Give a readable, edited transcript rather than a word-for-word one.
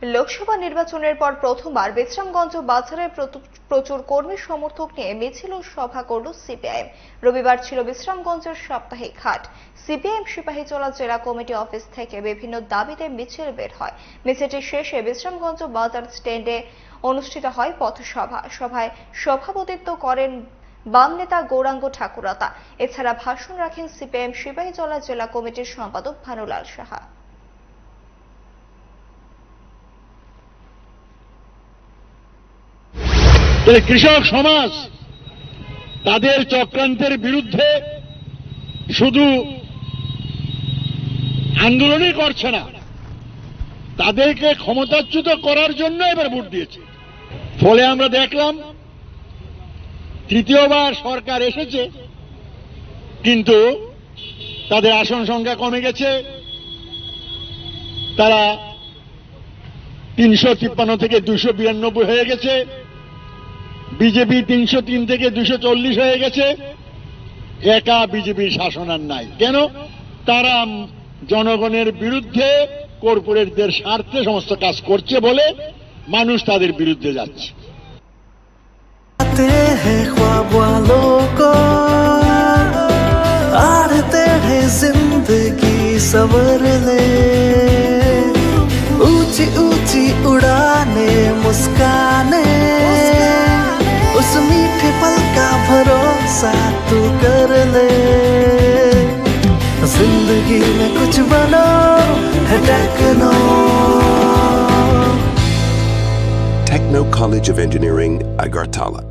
লোকসভা নির্বাচনের পর প্রথমবার বিশ্রামগঞ্জ বাজারে প্রচুর কর্মী সমর্থক নিয়ে মিছিল ও সভা করল সিপিআইএম। রবিবার ছিল বিশ্রামগঞ্জের সাপ্তাহিক হাট। সিপিআইএম সিপাহীজলা জেলা কমিটি অফিস থেকে বিভিন্ন দাবিতে মিছিল বের হয়। মিছিলটি শেষে বিশ্রামগঞ্জ বাজার স্ট্যান্ডে অনুষ্ঠিত হয় পথসভা। সভায় সভাপতিত্ব করেন বাম নেতা গৌরাঙ্গ ঠাকুরাতা। এছাড়া ভাষণ রাখেন সিপিআইএম সিপাহীজলা জেলা কমিটির সম্পাদক ভানুলাল সাহা। কৃষক সমাজ তাদের চক্রান্তের বিরুদ্ধে শুধু আন্দোলনই করছে না, তাদেরকে ক্ষমতাচ্যুত করার জন্য এবার ভোট দিয়েছে। ফলে আমরা দেখলাম তৃতীয়বার সরকার এসেছে, কিন্তু তাদের আসন সংখ্যা কমে গেছে। তারা 353 থেকে 292 হয়ে গেছে। বিজেপি 303 থেকে 240 হয়ে গেছে। একা বিজেপির শাসন আর নাই। কেন? তারা জনগণের বিরুদ্ধে, কর্পোরেটদের স্বার্থে সমস্ত কাজ করছে বলে মানুষ তাদের বিরুদ্ধে যাচ্ছে। ऊंची ऊंची उड़ाने मुस्काने उस मीठे पल का भरोसा तू कर ले। जिंदगी में कुछ बनो है techno. Techno College of Engineering, Agartala.